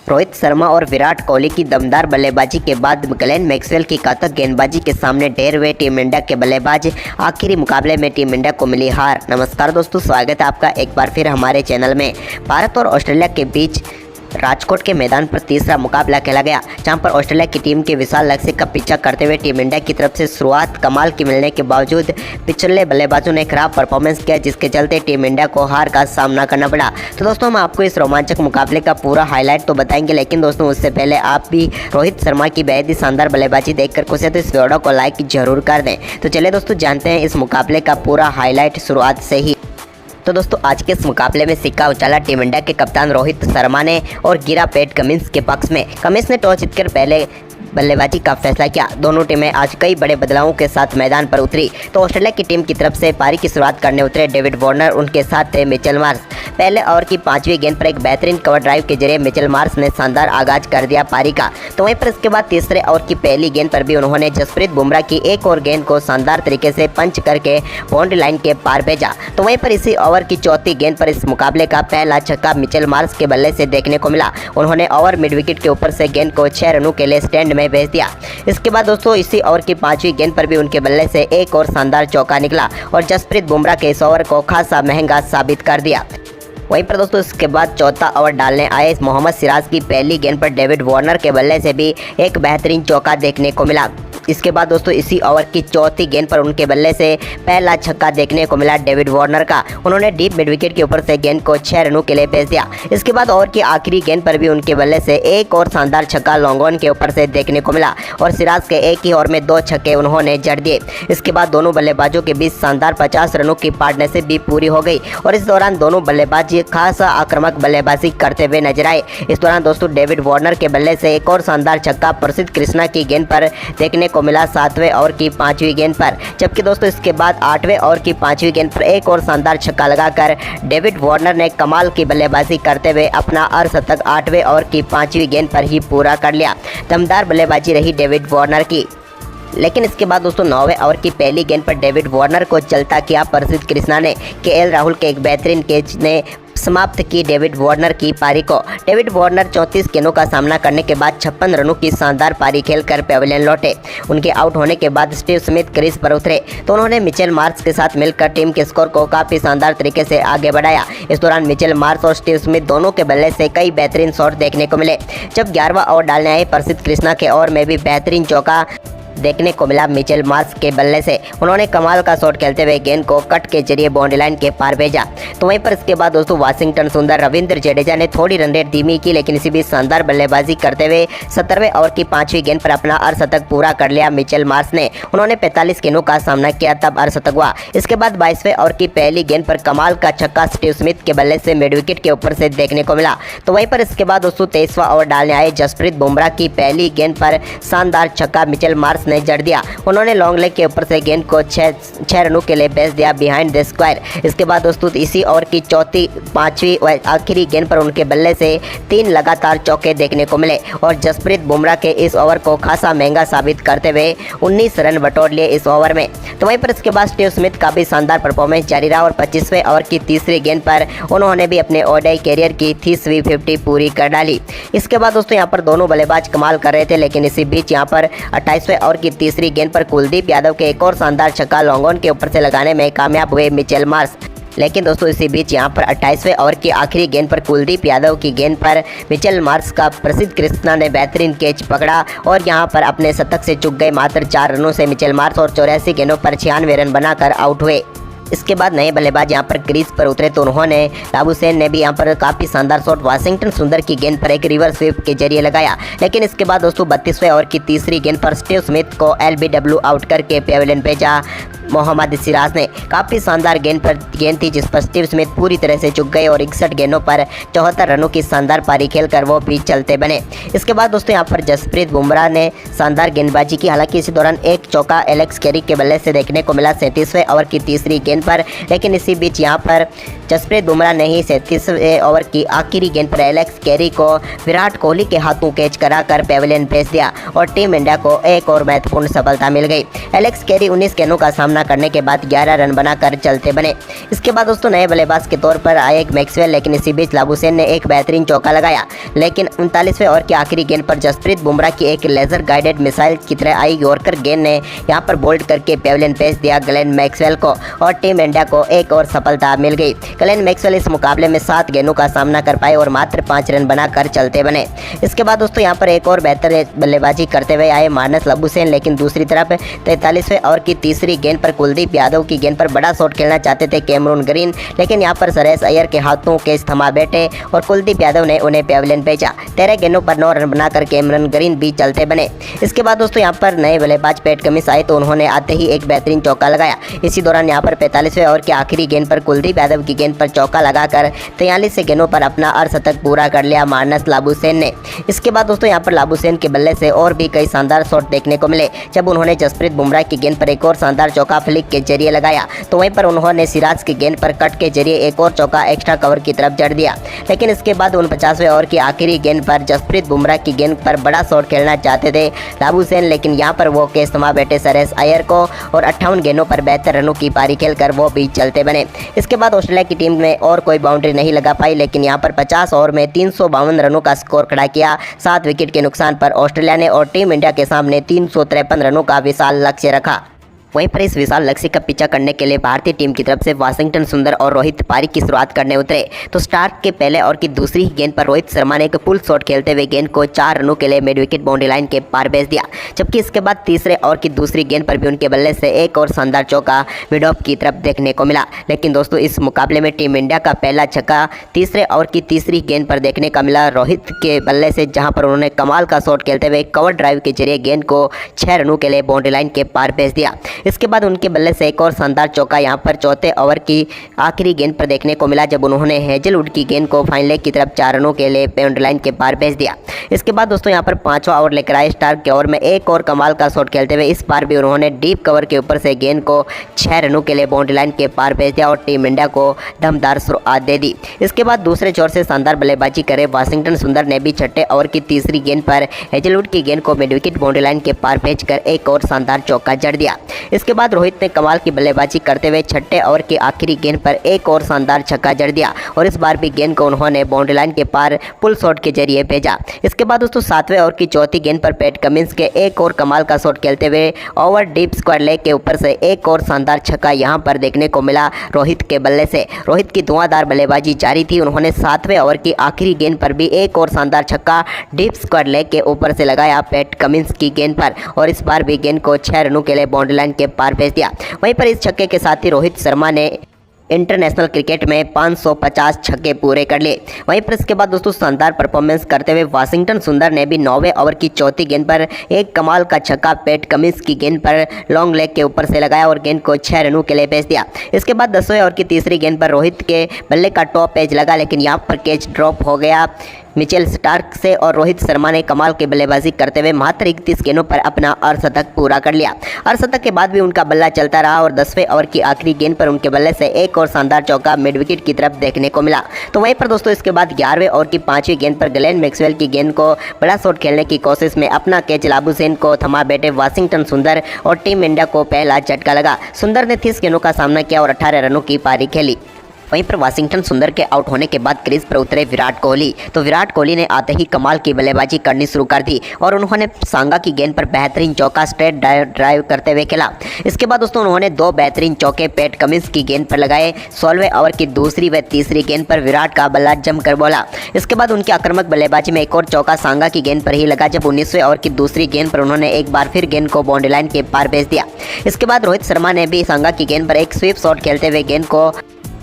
रोहित शर्मा और विराट कोहली की दमदार बल्लेबाजी के बाद ग्लेन मैक्सवेल की घातक गेंदबाजी के सामने ढेर हुए टीम इंडिया के बल्लेबाज आखिरी मुकाबले में टीम इंडिया को मिली हार। नमस्कार दोस्तों, स्वागत है आपका एक बार फिर हमारे चैनल में। भारत और ऑस्ट्रेलिया के बीच राजकोट के मैदान पर तीसरा मुकाबला खेला गया, जहां पर ऑस्ट्रेलिया की टीम के विशाल लक्ष्य का पीछा करते हुए टीम इंडिया की तरफ से शुरुआत कमाल की मिलने के बावजूद पिछले बल्लेबाजों ने खराब परफॉर्मेंस किया, जिसके चलते टीम इंडिया को हार का सामना करना पड़ा। तो दोस्तों, हम आपको इस रोमांचक मुकाबले का पूरा हाईलाइट तो बताएंगे, लेकिन दोस्तों उससे पहले आप भी रोहित शर्मा की बेहद ही शानदार बल्लेबाजी देखकर खुश है तो इस वीडियो को लाइक जरूर कर दें। तो चलिए दोस्तों, जानते हैं इस मुकाबले का पूरा हाईलाइट शुरुआत से ही। तो दोस्तों, आज के इस मुकाबले में सिक्का उछाला टीम इंडिया के कप्तान रोहित शर्मा ने और गिरा पैट कमिंस के पक्ष में। कमिंस ने टॉस जीतकर पहले बल्लेबाजी का फैसला किया। दोनों टीमें आज कई बड़े बदलावों के साथ मैदान पर उतरी। तो ऑस्ट्रेलिया की टीम की तरफ से पारी की शुरुआत करने उतरे डेविड वार्नर, उनके साथ थे मिचेल मार्श। पहले ओवर की 5वीं गेंद पर एक बेहतरीन कवर ड्राइव के जरिए मिचेल मार्श ने शानदार आगाज कर दिया पारी का। तो वहीं पर इसके बाद तीसरे ओवर की पहली गेंद पर भी उन्होंने जसप्रीत बुमराह की एक और गेंद को शानदार तरीके से पंच करके बाउंड्री लाइन के पार भेजा। तो वहीं पर इसी ओवर की चौथी गेंद पर इस मुकाबले का पहला छक्का मिचेल मार्श के बल्ले से देखने को मिला। उन्होंने ओवर मिड विकेट के ऊपर से गेंद को 6 रनों के लिए स्टैंड में भेज दिया। इसके बाद दोस्तों इसी ओवर की 5वीं गेंद पर भी उनके बल्ले से एक और शानदार चौका निकला और जसप्रीत बुमराह के इस ओवर को खासा महंगा साबित कर दिया। वहीं पर दोस्तों इसके बाद चौथा ओवर डालने आए मोहम्मद सिराज की पहली गेंद पर डेविड वार्नर के बल्ले से भी एक बेहतरीन चौका देखने को मिला। इसके बाद दोस्तों इसी ओवर की चौथी गेंद पर उनके बल्ले से पहला छक्का देखने को मिला डेविड वार्नर का। उन्होंने डीप मिड विकेट के ऊपर से गेंद को 6 रनों के लिए भेज दिया। इसके बाद ओवर की आखिरी गेंद पर भी उनके बल्ले से एक और शानदार छक्का लॉन्ग ऑन के ऊपर से देखने को मिला और सिराज के एक ही ओवर में 2 छक्के उन्होंने जड़ दिए। इसके बाद दोनों बल्लेबाजों के बीच शानदार 50 रनों की पार्टनरशिप भी पूरी हो गई और इस दौरान दोनों बल्लेबाज खासा आक्रामक बल्लेबाजी करते हुए नजर आए। इस दौरान दोस्तों डेविड वार्नर के बल्ले से एक और शानदार छक्का प्रसिद्ध कृष्णा की गेंद पर देखने को मिला 7वें ओवर की 5वीं गेंद पर, जबकि दोस्तों इसके बाद 8वें ओवर की 5वीं गेंद पर एक और शानदार छक्का लगाकर डेविड वार्नर ने कमाल की बल्लेबाजी करते हुए अपना अर्धशतक 8वें ओवर की 5वीं गेंद पर ही पूरा कर लिया। दमदार बल्लेबाजी रही डेविड वार्नर की। लेकिन इसके बाद दोस्तों 9वें ओवर की पहली गेंद पर डेविड वार्नर को चलता किया प्रसिद्ध कृष्णा ने। केएल राहुल के एक बेहतरीन कैच ने समाप्त की डेविड वार्नर की पारी को। डेविड वार्नर 34 गेंदों का सामना करने के बाद 56 रनों की शानदार पारी खेलकर पेविलियन लौटे। उनके आउट होने के बाद स्टीव स्मिथ क्रीज पर उतरे तो उन्होंने मिचेल मार्श के साथ मिलकर टीम के स्कोर को काफी शानदार तरीके से आगे बढ़ाया। इस दौरान मिचेल मार्श और स्टीव स्मिथ दोनों के बल्ले से कई बेहतरीन शॉट देखने को मिले। जब 11वां ओवर डालने आए प्रसिद्ध कृष्णा के ओवर में भी बेहतरीन चौका देखने को मिला मिचेल मार्श के बल्ले से। उन्होंने कमाल का शॉट खेलते हुए गेंद को कट के जरिए बाउंड्री लाइन के पार भेजा। तो वहीं पर इसके बाद दोस्तों वाशिंगटन सुंदर, रविंद्र जडेजा ने थोड़ी रन रेट धीमी की, लेकिन इसी बीच शानदार बल्लेबाजी करते हुए 17वें ओवर की 5वीं गेंद पर अपना अर्धशतक पूरा कर लिया मिचेल मार्श ने। उन्होंने 45 गेंदों का सामना किया तब अर्धशतक हुआ। इसके बाद 22वें ओवर की पहली गेंद पर कमाल का छक्का स्टीव स्मिथ के बल्ले से मिड विकेट के ऊपर से देखने को मिला। तो वहीं पर इसके बाद दोस्तों 23वां ओवर डालने आए जसप्रीत बुमराह की पहली गेंद पर शानदार छक्का मिचेल मार्श ने जड़ दिया। उन्होंने लॉन्ग लेग के ऊपर से गेंद को 6 रनों के लिए भेज दिया बिहाइंड द स्क्वायर। इसके बाद दोस्तों इसी ओवर की चौथी 5वीं और आखिरी गेंद पर उनके बल्ले से 3 लगातार चौके देखने को मिले और जसप्रीत बुमराह के इस ओवर को खासा महंगा साबित करते हुए 19 रन बटोर लिए इस ओवर में। तो वहीं पर इसके बाद स्टीव स्मिथ का भी शानदार परफॉर्मेंस जारी रहा और 25वें ओवर की तीसरी गेंद पर उन्होंने भी अपने ओडीआई कैरियर की 30वीं 50 पूरी कर डाली। इसके बाद दोस्तों यहाँ पर दोनों बल्लेबाज कमाल कर रहे थे, लेकिन इसी बीच यहाँ पर 28वें ओवर की तीसरी गेंद पर कुलदीप यादव के एक और शानदार छक्का लॉन्ग ऑन के ऊपर से लगाने में कामयाब हुए मिचेल मार्श। लेकिन दोस्तों इसी बीच यहाँ पर 28वें ओवर की आखिरी गेंद पर कुलदीप यादव की गेंद पर मिचेल मार्श का प्रसिद्ध कृष्णा ने बेहतरीन कैच पकड़ा और यहाँ पर अपने शतक से चूक गए। मात्र 4 रनों से मिचेल मार्श और 84 गेंदों पर 96 रन बनाकर आउट हुए। इसके बाद नए बल्लेबाज यहाँ पर क्रीज पर उतरे तो उन्होंने लाबुशेन ने भी यहाँ पर काफ़ी शानदार शॉट वाशिंगटन सुंदर की गेंद पर एक रिवर्स स्वीप के जरिए लगाया। लेकिन इसके बाद दोस्तों 32वें ओवर की तीसरी गेंद पर स्टीव स्मिथ को एलबीडब्ल्यू आउट करके पेविलियन भेजा मोहम्मद सिराज ने। काफ़ी शानदार गेंद थी जिस पर स्टीव स्मिथ पूरी तरह से चूक गए और 61 गेंदों पर 74 रनों की शानदार पारी खेलकर वो भी चलते बने। इसके बाद दोस्तों यहाँ पर जसप्रीत बुमराह ने शानदार गेंदबाजी की। हालांकि इसी दौरान एक चौका एलेक्स कैरी के बल्ले से देखने को मिला 37वें ओवर की तीसरी गेंद पर, लेकिन इसी बीच यहाँ पर जसप्रीत बुमराह ने ही 37वें ओवर की आखिरी गेंद पर एलेक्स कैरी को विराट कोहली के हाथों कैच कराकर पेविलियन भेज दिया और टीम इंडिया को एक और महत्वपूर्ण सफलता मिल गई। एलेक्स कैरी 19 गेंदों का सामना सामना करने के बाद 11 रन बनाकर चलते बने। इसके बाद दोस्तों नए बल्लेबाज के तौर पर आए मैक्सवेल, लेकिन इसी बीच लाबुशेन ने एक बेहतरीन चौका लगाया, लेकिन 39वें ओवर की आखिरी गेंद पर जसप्रीत बुमराह की एक लेजर गाइडेड मिसाइल की तरह आई यॉर्कर गेंद ने यहां पर बोल्ड करके पेविलियन भेज दिया ग्लेन मैक्सवेल को और टीम इंडिया को एक और सफलता मिल गई। ग्लेन मैक्सवेल इस मुकाबले में 7 गेंदों का सामना कर पाए और मात्र 5 रन बनाकर चलते बने। इसके बाद दोस्तों यहां पर एक और बेहतर बल्लेबाजी करते हुए आए मार्नस लाबुशेन, लेकिन दूसरी तरफ 43वें ओवर की तीसरी गेंद पर कुलदीप यादव की गेंद पर बड़ा शॉट खेलना चाहते थे कैमरून ग्रीन, लेकिन यहां पर श्रेयस अय्यर के हाथों कैच थमा बैठे और कुलदीप यादव ने उन्हें पेविलियन भेजा। 13 गेंदों पर 9 रन बनाकर कैमरून ग्रीन भी चलते बने। इसके बाद दोस्तों यहां पर नए बल्लेबाज पैट कमिंस आए तो उन्होंने आते ही एक बेहतरीन चौका लगाया। इसी दौरान यहां पर 45वें ओवर की आखिरी गेंद पर कुलदीप यादव की गेंद पर चौका लगाकर 43 गेंदों पर अपना अर्धशतक पूरा कर लिया मार्नस लाबुशेन ने। इसके बाद दोस्तों यहां पर लाबुशेन के बल्ले से और भी कई शानदार शॉट देखने को मिले, जब उन्होंने जसप्रीत बुमराह की गेंद पर एक और शानदार चौका फ्लिक के जरिए लगाया, तो वहीं पर उन्होंने सिराज की गेंद पर कट के जरिए एक और चौका एक्स्ट्रा कवर की तरफ जड़ दिया। लेकिन इसके बाद 49वें ओवर की आखिरी गेंद पर जसप्रीत बुमराह की गेंद पर बड़ा शॉट खेलना चाहते थे लाबुशेन, लेकिन यहां पर वो कैच थमा बैठे श्रेयस अय्यर को और 58 गेंदों पर 72 रनों की पारी खेलकर वो भी चलते बने। इसके बाद ऑस्ट्रेलिया की टीम ने और कोई बाउंड्री नहीं लगा पाई, लेकिन यहां पर 50 ओवर में 352 रनों का स्कोर खड़ा किया 7 विकेट के नुकसान पर ऑस्ट्रेलिया ने और टीम इंडिया के सामने 353 रनों का विशाल लक्ष्य रखा। वहीं पर इस विशाल लक्ष्य का पीछा करने के लिए भारतीय टीम की तरफ से वाशिंगटन सुंदर और रोहित पारी की शुरुआत करने उतरे, तो स्टार्ट के पहले ओवर की दूसरी गेंद पर रोहित शर्मा ने एक पुल शॉट खेलते हुए गेंद को 4 रनों के लिए मिड विकेट बाउंड्री लाइन के पार भेज दिया। जबकि इसके बाद तीसरे ओवर की दूसरी गेंद पर भी उनके बल्ले से एक और शानदार चौका मिड ऑफ की तरफ देखने को मिला। लेकिन दोस्तों इस मुकाबले में टीम इंडिया का पहला छक्का तीसरे ओवर की तीसरी गेंद पर देखने का मिला रोहित के बल्ले से, जहां पर उन्होंने कमाल का शॉट खेलते हुए कवर ड्राइव के जरिए गेंद को 6 रनों के लिए बाउंड्री लाइन के पार भेज दिया। इसके बाद उनके बल्ले से एक और शानदार चौका यहां पर चौथे ओवर की आखिरी गेंद पर देखने को मिला, जब उन्होंने हेजलवुड की गेंद को फाइन लेग की तरफ 4 रनों के लिए बाउंड्री लाइन के पार भेज दिया। इसके बाद दोस्तों यहां पर 5वां ओवर लेकर आए स्टार्क के ओवर में एक और कमाल का शॉट खेलते हुए इस बार भी उन्होंने डीप कवर के ऊपर से गेंद को 6 रनों के लिए बाउंड्री लाइन के पार भेज दिया और टीम इंडिया को दमदार शुरुआत दे दी। इसके बाद दूसरे छोर से शानदार बल्लेबाजी करे वाशिंगटन सुंदर ने भी छठे ओवर की तीसरी गेंद पर हेजलवुड की गेंद को मिड विकेट बाउंड्री लाइन के पार भेजकर एक और शानदार चौका जड़ दिया। इसके बाद रोहित ने कमाल की बल्लेबाजी करते हुए छठे ओवर की आखिरी गेंद पर एक और शानदार छक्का जड़ दिया और इस बार भी गेंद को उन्होंने बाउंड्री लाइन के पार पुल शॉट के जरिए भेजा। इसके बाद दोस्तों 7वें ओवर की चौथी गेंद पर पैट कमिंस के एक और कमाल का शॉट खेलते हुए ओवर डीप स्क्वायर लेग के ऊपर से एक और शानदार छक्का यहां पर देखने को मिला रोहित के बल्ले से। रोहित की धुआंधार बल्लेबाजी जारी थी, उन्होंने 7वें ओवर की आखिरी गेंद पर भी एक और शानदार छक्का डीप स्क्वायर लेग के ऊपर से लगाया पैट कमिंस की गेंद पर और इस बार भी गेंद को 6 रनों के लिए बाउंड्री लाइन के पार भेज दिया। वहीं पर इस छक्के के साथ ही रोहित शर्मा ने इंटरनेशनल क्रिकेट में 550 छक्के पूरे कर लिए। वहीं पर इसके बाद दोस्तों शानदार परफॉर्मेंस करते हुए वाशिंगटन सुंदर ने भी 9वें ओवर की चौथी गेंद पर एक कमाल का छक्का पैट कमिंस की गेंद पर लॉन्ग लेग के ऊपर से लगाया और गेंद को 6 रनों के लिए भेज दिया। इसके बाद 10वें ओवर की तीसरी गेंद पर रोहित के बल्ले का टॉप एज लगा, लेकिन यहाँ पर कैच ड्रॉप हो गया मिचेल स्टार्क से और रोहित शर्मा ने कमाल की बल्लेबाजी करते हुए मात्र 31 गेंदों पर अपना अर्धशतक पूरा कर लिया। अर्धशतक के बाद भी उनका बल्ला चलता रहा और 10वें ओवर की आखिरी गेंद पर उनके बल्ले से एक और शानदार चौका मिड विकेट की तरफ देखने को मिला। तो वहीं पर दोस्तों इसके बाद 11वें ओवर की 5वीं गेंद पर ग्लेन मैक्सवेल की गेंद को बड़ा शॉट खेलने की कोशिश में अपना कैच लाबुशेन को थमा बैठे वाशिंगटन सुंदर और टीम इंडिया को पहला झटका लगा। सुंदर ने 30 गेंदों का सामना किया और 18 रनों की पारी खेली। वहीं पर वाशिंगटन सुंदर के आउट होने के बाद क्रीज पर उतरे विराट कोहली, तो विराट कोहली ने आते ही कमाल की बल्लेबाजी करनी शुरू कर दी और उन्होंने सांगा की गेंद पर बेहतरीन चौका स्ट्रेट ड्राइव करते हुए खेला। इसके बाद दोस्तों उन्होंने 2 बेहतरीन चौके पैट कमिंस की गेंद पर लगाए। 16वें ओवर की दूसरी व तीसरी गेंद पर विराट का बल्ला जमकर बोला। इसके बाद उनकी आक्रामक बल्लेबाजी में एक और चौका सांगा की गेंद पर ही लगा, जब 19वें ओवर की दूसरी गेंद पर उन्होंने एक बार फिर गेंद को बाउंड्री लाइन के पार भेज दिया। इसके बाद रोहित शर्मा ने भी सांगा की गेंद पर एक स्वीप शॉट खेलते हुए गेंद को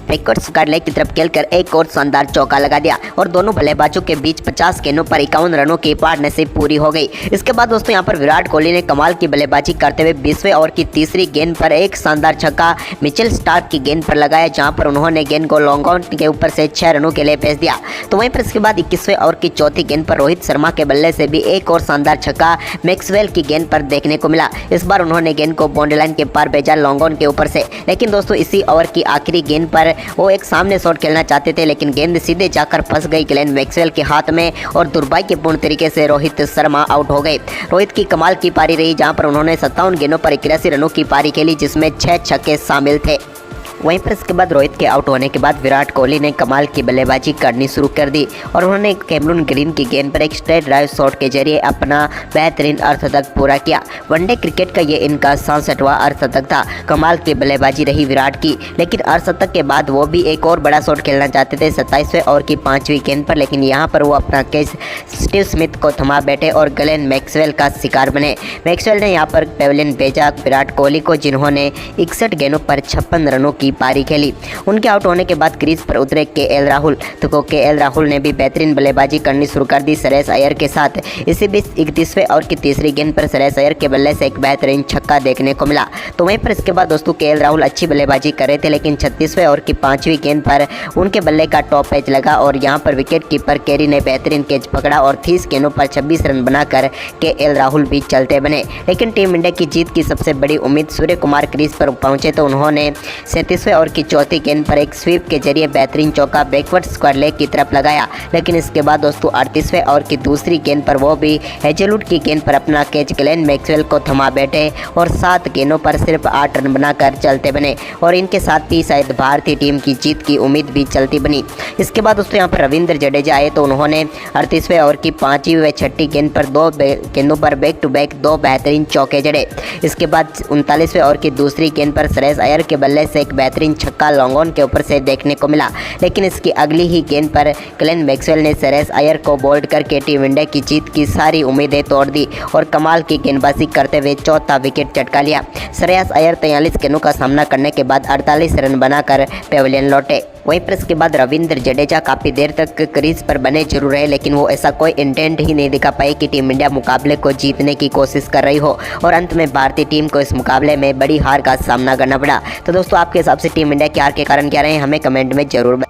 बैकवर्ड स्क्वायर लेग की तरफ खेलकर एक और शानदार चौका लगा दिया और दोनों बल्लेबाजों के बीच 50 गेंदों पर 51 रनों की पार्टनरशिप पूरी हो गई। इसके बाद दोस्तों यहां पर विराट कोहली ने कमाल की बल्लेबाजी करते हुए 20वें ओवर की तीसरी गेंद पर एक शानदार छक्का मिचेल स्टार्क की गेंद पर लगाया, जहां पर उन्होंने गेंद को लॉन्ग ऑन के ऊपर से 6 रनों के लिए भेज दिया। तो वहीं पर इसके बाद 21वें ओवर की चौथी गेंद पर रोहित शर्मा के बल्ले से भी एक और शानदार छक्का मैक्सवेल की गेंद पर देखने को मिला। इस बार उन्होंने गेंद को बाउंड्री लाइन के पार भेजा लॉन्ग ऑन के ऊपर से, लेकिन दोस्तों इसी ओवर की आखिरी गेंद पर वो एक सामने शॉट खेलना चाहते थे, लेकिन गेंद सीधे जाकर फंस गई ग्लेन मैक्सवेल के हाथ में और दुर्भाग्यपूर्ण तरीके से रोहित शर्मा आउट हो गए। रोहित की कमाल की पारी रही, जहां पर उन्होंने 57 गेंदों पर 81 रनों की पारी खेली, जिसमें 6 छक्के शामिल थे। वहीं पर इसके बाद रोहित के आउट होने के बाद विराट कोहली ने कमाल की बल्लेबाजी करनी शुरू कर दी और उन्होंने कैमरून ग्रीन की गेंद पर एक स्ट्रेट ड्राइव शॉट के जरिए अपना बेहतरीन अर्धशतक पूरा किया। वनडे क्रिकेट का ये इनका 67वां अर्धशतक था। कमाल की बल्लेबाजी रही विराट की, लेकिन अर्धशतक के बाद वो भी एक और बड़ा शॉट खेलना चाहते थे 27वें ओवर की 5वीं गेंद पर, लेकिन यहाँ पर वो अपना कैच स्टीव स्मिथ को थमा बैठे और ग्लेन मैक्सवेल का शिकार बने। मैक्सवेल ने यहाँ पर पेविलियन भेजा विराट कोहली को, जिन्होंने 61 गेंदों पर 56 रनों की पारी खेली। उनके आउट होने के बाद क्रीज पर उतरे केएल राहुल, तो केएल राहुल ने भी बेहतरीन बल्लेबाजी करनी शुरू कर दी श्रेयस अय्यर के साथ। इसी बीच 31वें ओवर की तीसरी गेंद पर श्रेयस अय्यर के बल्ले से एक बेहतरीन छक्का देखने को मिला। तो वहीं पर इसके बाद दोस्तों केएल राहुल अच्छी बल्लेबाजी कर रहे थे, लेकिन 36वें ओवर की 5वीं गेंद पर उनके बल्ले का टॉप एज लगा और यहाँ पर विकेट कीपर कैरी ने बेहतरीन कैच पकड़ा और 30 गेंदों पर 26 रन बनाकर केएल राहुल भी चलते बने। लेकिन टीम इंडिया की जीत की सबसे बड़ी उम्मीद सूर्य कुमार क्रीज पर पहुंचे, तो उन्होंने 37वें ओवर की चौथी गेंद पर एक स्वीप के जरिए बेहतरीन चौका बैकवर्ड स्क्वायर लेग की तरफ लगाया। लेकिन इसके बाद दोस्तों 38वें ओवर की दूसरी गेंद पर वो भी हेजलवुड की गेंद पर अपना कैच ग्लेन मैक्सवेल को थमा बैठे और 7 गेंदों पर सिर्फ 8 रन बनाकर चलते बने और इनके साथ ही शायद भारतीय टीम की जीत की उम्मीद भी चलती बनी। इसके बाद दोस्तों यहाँ पर रविंद्र जडेजा आए, तो उन्होंने 38वें ओवर की 5वीं व 6ठी गेंद पर 2 गेंदों पर बैक टू बैक 2 बेहतरीन चौके जड़े। इसके बाद 39वें ओवर की दूसरी गेंद पर श्रेयस अय्यर के बल्ले से एक बेहतरीन छक्का लॉन्ग ऑन के ऊपर से देखने को मिला, लेकिन इसकी अगली ही गेंद पर ग्लेन मैक्सवेल ने श्रेयस अय्यर को बोल्ड करके टीम इंडिया की जीत की सारी उम्मीदें तोड़ दी और कमाल की गेंदबाजी करते हुए चौथा विकेट चटका लिया। श्रेयस अय्यर 43 गेंदों का सामना करने के बाद 48 रन बनाकर पेविलियन लौटे। वहीं पर इसके बाद रविंद्र जडेजा काफ़ी देर तक क्रीज पर बने जरूर रहे, लेकिन वो ऐसा कोई इंटेंट ही नहीं दिखा पाए कि टीम इंडिया मुकाबले को जीतने की कोशिश कर रही हो और अंत में भारतीय टीम को इस मुकाबले में बड़ी हार का सामना करना पड़ा। तो दोस्तों आपके हिसाब से टीम इंडिया की हार के कारण क्या रहे, हमें कमेंट में जरूर